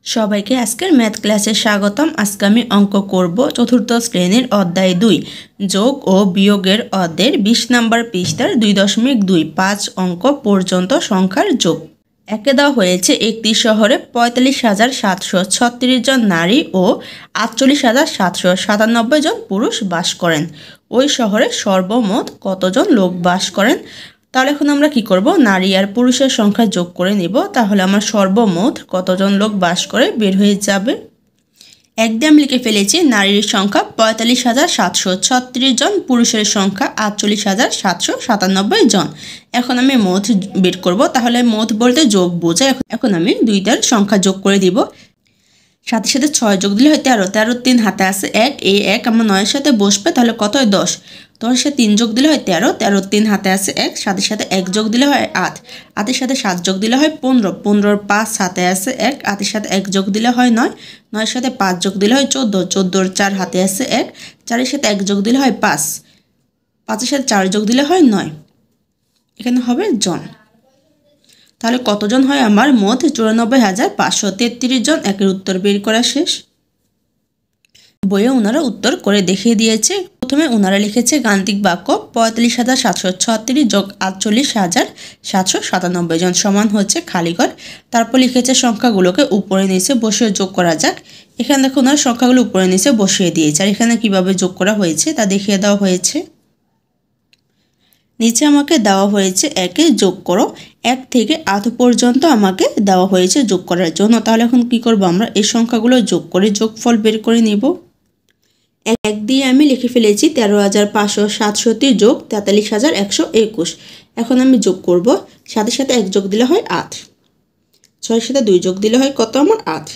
সবাইকে আজকের ম্যাথ ক্লাসে স্বাগতম। আজকে আমি অঙ্ক করব চতুর্থ শ্রেণীর অধ্যায় 2 যোগ ও বিয়োগের অধ্যায়ের 20 নম্বর পৃষ্ঠার 2.25 অঙ্ক পর্যন্ত সংখ্যার যোগ। একে দেওয়া হয়েছে একটি শহরে 45,736 জন নারী ও 48,797 জন পুরুষ বাস করেন। ওই শহরে সর্বমোট কতজন লোক বাস করেন? তাহলে এখন আমরা কি করব, নারী আর পুরুষের সংখ্যা যোগ করে নিব। তাহলে আমার সর্বমোট কতজন লোক বাস করে বের হয়ে যাবে। একদম লিখে ফেলেছি নারীর সংখ্যা 45,736 জন, পুরুষের সংখ্যা 48,797 জন। এখন আমি মোট বের করব। তাহলে মোট বলতে যোগ বোঝায়। এখন আমি দুইটার সংখ্যা যোগ করে দিব। সাথে সাথে 6 যোগ দিলে হয় 13, 13 3 হাতে আছে 1, এই 1 আমার 9-এর সাথে বসবে, তাহলে কত হয় 10, 10-এর সাথে 3 যোগ দিলে হয় 13, 13 3 হাতে আছে 1, সাথে সাথে 1 যোগ দিলে হয় 8, 8-এর সাথে 7 যোগ দিলে হয় 15, 15-এর 5 হাতে আছে 1, 8-এর সাথে 1 যোগ দিলে হয় 9, 9-এর সাথে 5 যোগ দিলে হয় 14, 14-এর 4 হাতে আছে 1, 4-এর সাথে 1 যোগ দিলে হয় 5, 5-এর সাথে 4 যোগ দিলে হয় 9। এখানে হবে জন। তাহলে কতজন হয় আমার? মোট 94,533 জন। একের উত্তর বের করা শেষ। বইয়ে ওনারা উত্তর করে দেখিয়ে দিয়েছে। প্রথমে ওনারা লিখেছে গাণিতিক বাক্য 45,736 যোগ 48,797 জন সমান হচ্ছে খালিঘর। তারপর লিখেছে সংখ্যাগুলোকে উপরে নিচে বসিয়ে যোগ করা যাক। এখানে দেখো ওনারা সংখ্যাগুলো উপরে নিচে বসিয়ে দিয়েছে, আর এখানে কিভাবে যোগ করা হয়েছে তা দেখিয়ে দেওয়া হয়েছে। নিচে আমাকে দেওয়া হয়েছে একে যোগ করো, 1 থেকে 8 পর্যন্ত আমাকে দেওয়া হয়েছে যোগ করার জন্য। তাহলে এখন কি করব, আমরা এই সংখ্যাগুলো যোগ করে যোগফল বের করে নিব। 1 দিয়ে আমি লিখে ফেলেছি 13,567 যোগ 43,121। এখন আমি যোগ করব। সাথে সাথে 1 যোগ দিলে হয় 8, 6-এর সাথে 2 যোগ দিলে হয় কত আমার 8,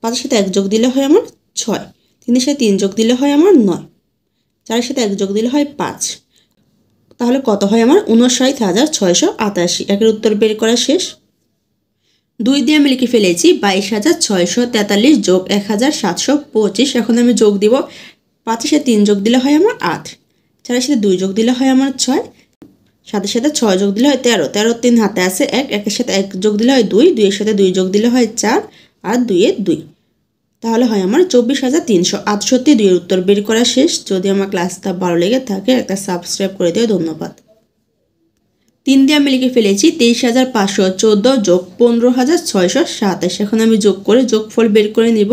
5-এর সাথে 1 যোগ দিলে হয় আমার 6, 3-এর সাথে 3 যোগ দিলে হয় আমার 9, 4-এর সাথে 1 যোগ দিলে হয় 5। তাহলে কত হয় আমার? 59,688। একের উত্তর বের করা শেষ। 2 দিয়ে আমি লিখে ফেলেছি 22,643 যোগ 1,725। এখন আমি যোগ দিব। 5-এর সাথে 3 যোগ দিলে হয় আমার 8, 4-এর সাথে 2 যোগ দিলে হয় আমার 6, সাথে সাথে 6 যোগ দিলে হয় 13, 13 3 হাতে আছে 1, 1-এর সাথে 1 যোগ দিলে হয় 2, 2-এর সাথে 2 যোগ দিলে হয় 4, আর 2-এ 2। তাহলে হয় আমার 24,368। 2 এর উত্তর বের করা শেষ। যদি আমার ক্লাসটা ভালো লেগে থাকে একটা সাবস্ক্রাইব করে দিও, ধন্যবাদ। 3 দিয়ে আমি লিখে ফেলেছি 23,514 যোগ 15,627। এখন আমি যোগ করে যোগফল বের করে নিব।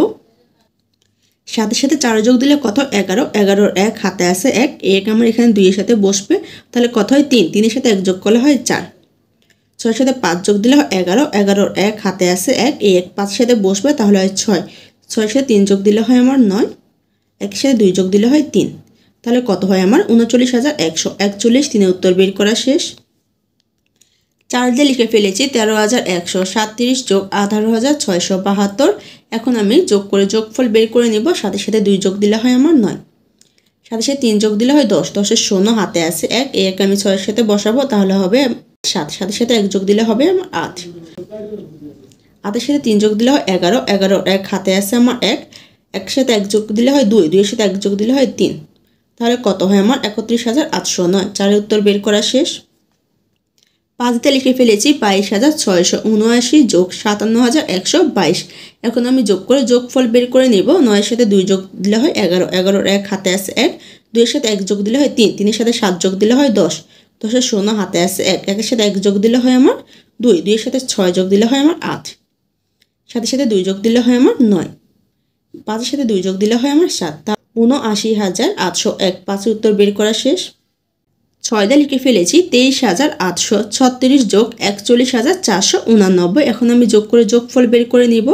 সাথে সাথে 4 যোগ দিলে কত? 11, 11-এর 1 হাতে আছে 1, 1 আমার এখানে 2-এর সাথে বসবে, তাহলে কত হয় 3, 3-এর সাথে 1 যোগ করলে হয় 4, 6-এর সাথে 5 যোগ দিলে হয় 11, 11-এর 1 হাতে আছে 1, 1 5-এর সাথে বসবে, তাহলে হয় 6, 6-এর সাথে 3 যোগ দিলে হয় আমার 9, 1-এর সাথে 2 যোগ দিলে হয় 3। তাহলে কত হয় আমার? 39,141। 3-এর উত্তর বের করা শেষ। 4 দিয়ে লিখে ফেলেছি 13,137 যোগ 18,672। এখন আমি যোগ করে যোগফল বের করে নিব। সাথে সাথে 2 যোগ দিলে হয় আমার 9, সাথে সাথে 3 যোগ দিলে হয় 10, 10-এর 16 হাতে আছে 1, 1 আমি 6-এর সাথে বসাবো, তাহলে হবে 7, সাথে সাথে 1 যোগ দিলে হবে আমার 8, 8-এর সাথে 3 যোগ দিলে হয় 11, 11-এর 1 হাতে আছে আমার 1, 1-এর সাথে 1 যোগ দিলে হয় 2, 2-এর সাথে 1 যোগ দিলে হয় 3। তাহলে কত হয় আমার? 31,809। 4-এর উত্তর বের করা শেষ। 5 দিয়ে লিখে ফেলেছি 22,679 যোগ 57,122। এখন আমি যোগ করে যোগফল বের করে নেব। 9-এর সাথে 2 যোগ দিলে হয় 11, 11-এর 1 হাতে আছে 1, 2-এর সাথে 1 যোগ দিলে হয় 3, 3-এর সাথে 7 যোগ দিলে হয় 10, 10-এর 16 হাতে আছে 1, 1-এর সাথে 1 যোগ দিলে হয় আমার 2, 2-এর সাথে 6 যোগ দিলে হয় আমার 8, সাথে সাথে 2 যোগ দিলে হয় আমার 9, 5-এর সাথে 2 যোগ দিলে হয় আমার 7। 79,801। 5-এর উত্তর বের করা শেষ। 6 দিয়ে লিখে ফেলেছি 23,836 যোগ 41,489। এখন আমি যোগ করে যোগফল বের করে নিব।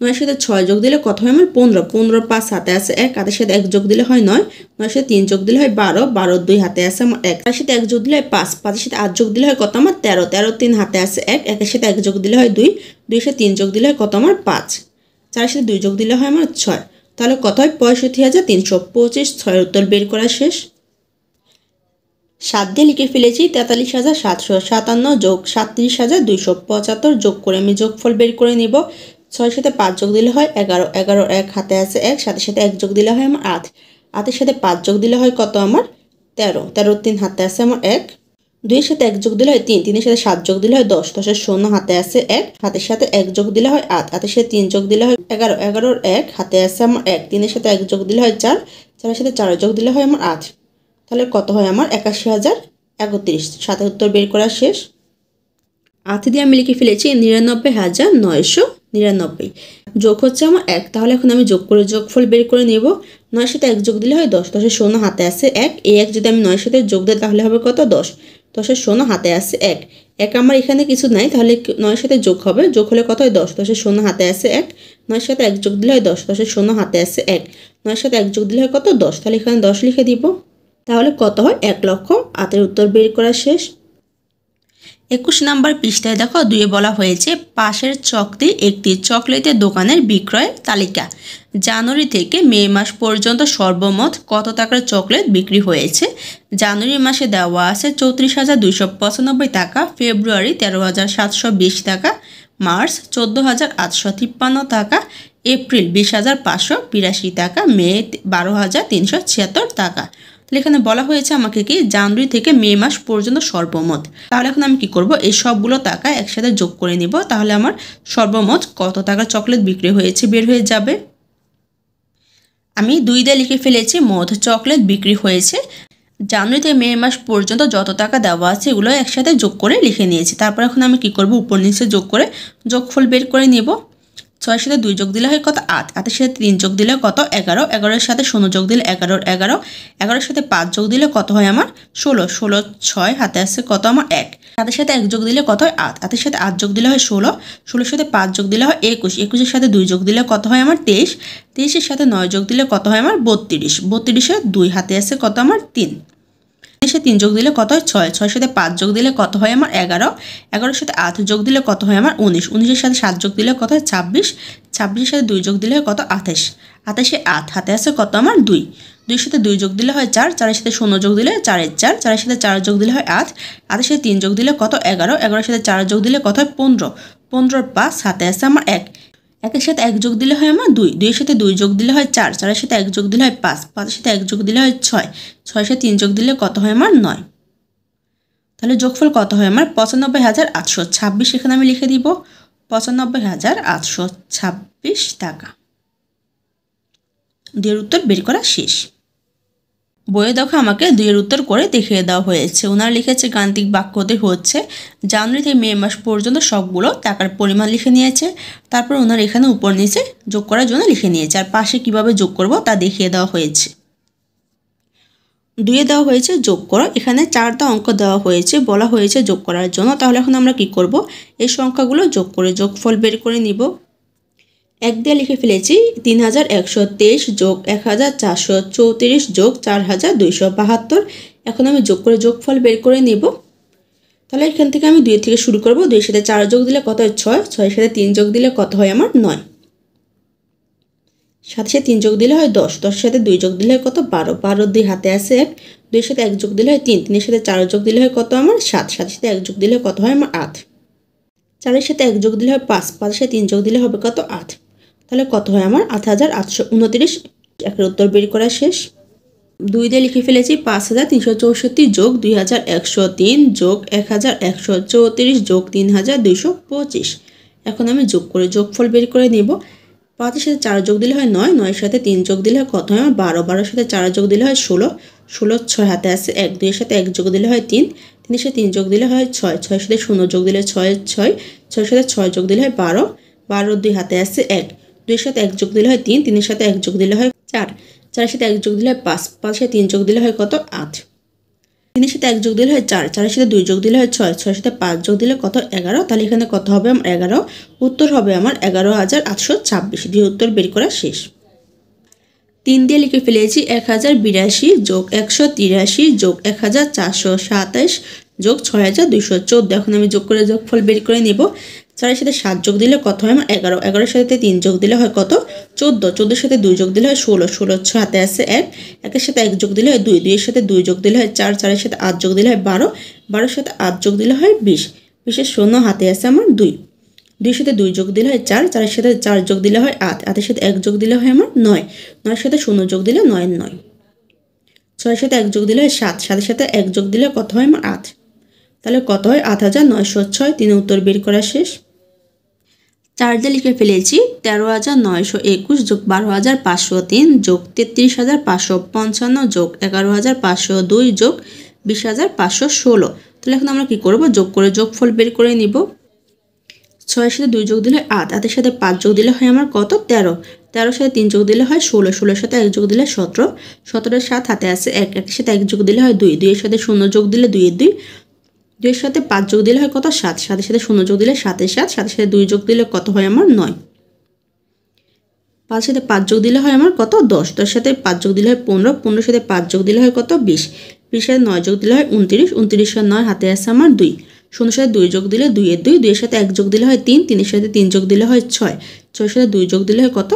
9-এর সাথে 6 যোগ দিলে কত হয় আমার? 15, 15-এর 5 হাতে আছে 1, 8-এর সাথে 1 যোগ দিলে হয় 9, 9-এর সাথে 3 যোগ দিলে হয় 12, 12-এর 2 হাতে আছে আমার 1, 4-এর সাথে 1 যোগ দিলে হয় 5, 5-এর সাথে 8 যোগ দিলে হয় কত আমার? 13, 13-এর 3 হাতে আছে 1, 1-এর সাথে 1 যোগ দিলে হয় 2, 2-এর সাথে 3 যোগ দিলে হয় কত আমার? 5, 4-এর সাথে 2 যোগ দিলে হয় আমার 6। তাহলে কত হয়? 65,325। 6-এর উত্তর বের করা শেষ। 7 দিয়ে লিখে ফেলেছি 43,757 যোগ 37,275। যোগ করে আমি যোগফল বের করে নিব। 6-এর সাথে 5 যোগ দিলে হয় 11, 11-এর 1 হাতে আছে 1, সাথে সাথে 1 যোগ দিলে হয় আমার 8, 8-এর সাথে 5 যোগ দিলে হয় কত আমার? 13, 13-এর 3 হাতে আছে আমার 1, 2-এর সাথে 1 যোগ দিলে হয় 3, 3-এর সাথে 7 যোগ দিলে হয় 10, 10-এর শূন্য হাতে আছে 1, হাতের সাথে 1 যোগ দিলে হয় 8, 8-এর সাথে 3 যোগ দিলে হয় 11, 11-এর 1 হাতে আছে আমার 1, 3-এর সাথে 1 যোগ দিলে হয় 4, 4-এর সাথে 4 যোগ দিলে হয় আমার 8। তাহলে কত হয় আমার 81,031। সাথে উত্তর বের করা শেষ। 8 দিয়ে আমি লিখে ফেলেছি 99,999। যোগ হচ্ছে আমার 1, তাহলে এখন আমি যোগ করে যোগফল বের করে নেব। 9-এর সাথে 1 যোগ দিলে হয় 10, 10-এর শূন্য হাতে আছে 1, এই 1 যদি আমি 9-এর সাথে যোগ দিই তাহলে হবে কত 10, 10-এর শূন্য হাতে আছে 1, 1 আমার এখানে কিছু নাই, তাহলে 9-এর সাথে যোগ হবে, যোগ হলে কত হয় 10, 10-এর শূন্য হাতে আছে 1, 9-এর সাথে 1 যোগ দিলে হয় 10, 10-এর শূন্য হাতে আছে 1, 9-এর সাথে 1 যোগ দিলে হয় কত 10, তাহলে এখানে 10 লিখে দিব। তাহলে কত হয় 1,08,000। উত্তর বের করা শেষ। 21 নম্বর পৃষ্ঠায় দেখো 2 বলা হয়েছে পাশের চকটি একটি চকলেটের দোকানের বিক্রয় তালিকা। জানুয়ারি থেকে মে মাস পর্যন্ত সর্বমোট কত টাকার চকলেট বিক্রি হয়েছে। জানুয়ারি মাসে দেওয়া আছে 34,295 টাকা, ফেব্রুয়ারি 13,720 টাকা, মার্চ 14,853 টাকা, এপ্রিল 20,582 টাকা, মে 12,376 টাকা। তাহলে এখানে বলা হয়েছে আমাকে কি জানুয়ারি থেকে মে মাস পর্যন্ত সর্বমোট। তাহলে এখন আমি কি করব, এই সবগুলো টাকা একসাথে যোগ করে নিব, তাহলে আমার সর্বমোট কত টাকার চকলেট বিক্রি হয়েছে বের হয়ে যাবে। আমি 2 দিয়ে লিখে ফেলেছি মোট চকলেট বিক্রি হয়েছে। জানুয়ারি থেকে মে মাস পর্যন্ত যত টাকা দেওয়া আছে এগুলো একসাথে যোগ করে লিখে নিয়েছি। তারপর এখন আমি কি করব, উপর নিচে যোগ করে যোগফল বের করে নিব। 6-এর সাথে 2 যোগ দিলে হয় কত 8, 8-এর সাথে 3 যোগ দিলে কত 11, 11-এর সাথে 0 যোগ দিলে 11, 11, 11-এর সাথে 5 যোগ দিলে কত হয় আমার 16, 16, 6 হাতে আছে কত আমার 1, 7-এর সাথে 1 যোগ দিলে কত হয় 8, 8-এর সাথে 8 যোগ দিলে হয় 16, 16-এর সাথে 5 যোগ দিলে হয় 21, 21-এর সাথে 2 যোগ দিলে কত হয় আমার 23, 23-এর সাথে 9 যোগ দিলে কত হয় আমার 32, 32-এর 2 হাতে আছে কত আমার 3, 3 3 যোগ দিলে কত হয় 6, 6-এর সাথে 5 যোগ দিলে কত হয় আমার 11, 11-এর সাথে 8 যোগ দিলে কত হয় আমার 19, 19-এর সাথে 7 যোগ দিলে কত হয় 26, 26-এর সাথে 2 যোগ দিলে হয় কত 28, 28-এ 8 হাতে আছে কত আমার 2, 2-এর সাথে 2 যোগ দিলে হয় 4, 4-এর সাথে 0 যোগ দিলে 4, 4, 4-এর সাথে 4 যোগ দিলে হয় 8, 8-এর সাথে 3 যোগ দিলে কত 11, 11-এর সাথে 4 যোগ দিলে কত হয় 15, 15-এর 5 হাতে আছে আমার 1, 1-এর সাথে 1 যোগ দিলে হয় আমার 2, 2-এর সাথে 2 যোগ দিলে হয় 4, 4-এর সাথে 1 যোগ দিলে হয় 5, 5-এর সাথে 1 যোগ দিলে হয় 6, 6-এর সাথে 3 যোগ দিলে কত হয় আমার 9। তাহলে যোগফল কত হয় আমার 95,826। এখানে আমি লিখে দিব 95,826 টাকা। 2-এর উত্তর বের করা শেষ। বইয়ে দেখো আমাকে 2-এর উত্তর করে দেখিয়ে দেওয়া হয়েছে। ওনারা লিখেছে গাণিতিক বাক্যতে হচ্ছে জানুয়ারি থেকে মে মাস পর্যন্ত সবগুলো টাকার পরিমাণ লিখে নিয়েছে। তারপর ওনারা এখানে উপর নিচে যোগ করার জন্য লিখে নিয়েছে, আর পাশে কিভাবে যোগ করব তা দেখিয়ে দেওয়া হয়েছে। 2-এ দেওয়া হয়েছে যোগ করো, এখানে 4টা অঙ্ক দেওয়া হয়েছে, বলা হয়েছে যোগ করার জন্য। তাহলে এখন আমরা কি করব, এই সংখ্যাগুলো যোগ করে যোগফল বের করে নিব। 1 দিয়ে লিখে ফেলেছি 3,123 যোগ 1,434 যোগ 4,272। এখন আমি যোগ করে যোগফল বের করে নিব। তাহলে এখান থেকে আমি 2 থেকে শুরু করব। 2-এর সাথে 4 যোগ দিলে কত হয় 6, 6-এর সাথে 3 যোগ দিলে কত হয় আমার 9, 7-এর সাথে 3 যোগ দিলে হয় 10, 10-এর সাথে 2 যোগ দিলে হয় কত 12, 12-এর 2 হাতে আছে 1, 2-এর সাথে 1 যোগ দিলে হয় 3, 3-এর সাথে 4 যোগ দিলে হয় কত আমার 7, 7-এর সাথে 1 যোগ দিলে কত হয় আমার 8, 4-এর সাথে 1 যোগ দিলে হয় 5, 5-এর সাথে 3 যোগ দিলে হবে কত 8। তাহলে কত হয় আমার 8,829। 1-এর উত্তর বের করা শেষ। 2 দিয়ে লিখে ফেলেছি 5,364 যোগ 2,103 যোগ 1,134 যোগ 3,225। এখন আমি যোগ করে যোগফল বের করে নেব। 5-এর সাথে 4 যোগ দিলে হয় 9, 9-এর সাথে 3 যোগ দিলে হয় কত হয় আমার 12, 12-এর সাথে 4 যোগ দিলে হয় 16, 16, 6 হাতে আছে 1, 2-এর সাথে 1 যোগ দিলে হয় 3, 3-এর সাথে 3 যোগ দিলে হয় 6, 6-এর সাথে 0 যোগ দিলে 6, 6, 6-এর সাথে 6 যোগ দিলে হয় 12, 12-এর 2 হাতে আছে 1, 2-এর সাথে 1 যোগ দিলে হয় 3, 3-এর সাথে 1 যোগ দিলে হয় 4, 4-এর সাথে 1 যোগ দিলে হয় 5, 5-এর সাথে 3 যোগ দিলে হয় কত 8, 3-এর সাথে 1 যোগ দিলে হয় 4, 4-এর সাথে 2 যোগ দিলে হয় 6, 6-এর সাথে 5 যোগ দিলে কত 11। তাহলে এখানে কত হবে আমার 11। উত্তর হবে আমার 11,826। 2 উত্তর বের করা শেষ। 3 দিয়ে লিখে ফেলেছি 1,082 যোগ 183 যোগ 1,427 যোগ 6,214। এখন আমি যোগ করে যোগফল বের করে নেব। 4-এর সাথে 7 যোগ দিলে কত হয় আমার 11, 11-এর সাথে 3 যোগ দিলে হয় কত 14, 14-এর সাথে 2 যোগ দিলে হয় 16, 16, 6 হাতে আছে 1, 1-এর সাথে 1 যোগ দিলে হয় 2, 2-এর সাথে 2 যোগ দিলে হয় 4, 4-এর সাথে 8 যোগ দিলে হয় 12, 12-এর সাথে 8 যোগ দিলে হয় 20, 20-এর শূন্য হাতে আছে আমার 2, 2-এর সাথে 2 যোগ দিলে হয় 4, 4-এর সাথে 4 যোগ দিলে হয় 8, 8-এর সাথে 1 যোগ দিলে হয় আমার 9, 9-এর সাথে 0 যোগ দিলে 9, 9, 6-এর সাথে 1 যোগ দিলে হয় 7, 7-এর সাথে 1 যোগ দিলে কত হয় আমার 8, তাহলে কত হয় ৮৯০৬। ৩ উত্তর বের করা শেষ। 4 দিয়ে লিখে ফেলেছি ১৩৯২১ যোগ ১২৫০৩ যোগ ৩৩৫৫৫ যোগ ১১৫০২ যোগ ২০৫১৬। তাহলে এখন আমরা কি করব, যোগ করে যোগফল বের করে নিব। ৬ সাথে 2 যোগ দিলে ৮, ৮ এর সাথে 5 যোগ দিলে হয় আমার কত 13, 13 সাথে 3 যোগ দিলে হয় 16, 16 সাথে 1 যোগ দিলে 17, 17 এর 7 হাতে আছে 1, 1 এর সাথে 1 যোগ দিলে হয় 2, 2 এর সাথে 0 যোগ দিলে 2 এর 2, 2 এর সাথে 5 যোগ দিলে হয় কত 7, 7 এর সাথে 0 যোগ দিলে 7 এর 7, 7 এর সাথে 2 যোগ দিলে কত হয় আমার 9, 5 সাথে 5 যোগ দিলে হয় আমার কত 10, 10 সাথে 5 যোগ দিলে হয় 15, 15 সাথে 5 যোগ দিলে হয় কত 20, 20 সাথে 9 যোগ দিলে হয় 29, 29 সাথে 9 হাতে আছে আমার 2, 0 সাথে 2 যোগ দিলে 2 এর 2, 2 এর সাথে 1 যোগ দিলে হয় 3, 3 এর সাথে 3 যোগ দিলে হয় 6, 6 সাথে 2 যোগ দিলে হয় কত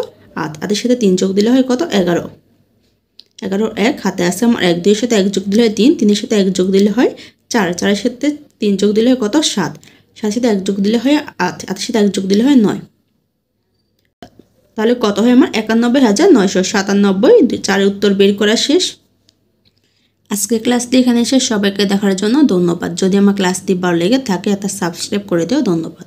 8, 8 এর সাথে 3 যোগ দিলে হয় কত 11, 11 1 হাতে আছে আমার 1, 2 এর সাথে 1 যোগ দিলে হয় 3, 3 এর সাথে 1 যোগ দিলে হয় 4, 4 এর সাথে 3 যোগ দিলে হয় কত 7, 7 এর সাথে 1 যোগ দিলে হয় 8, 8 এর সাথে 1 যোগ দিলে হয় 9। তাহলে কত হয় আমার ৯১৯৯৯, 4 উত্তর বের করা শেষ। আজকে ক্লাসটি এখানে শেষ। সবাইকে দেখার জন্য ধন্যবাদ। যদি আমার ক্লাসটি ভালো লেগে থাকে একটা সাবস্ক্রাইব করে দিও। ধন্যবাদ।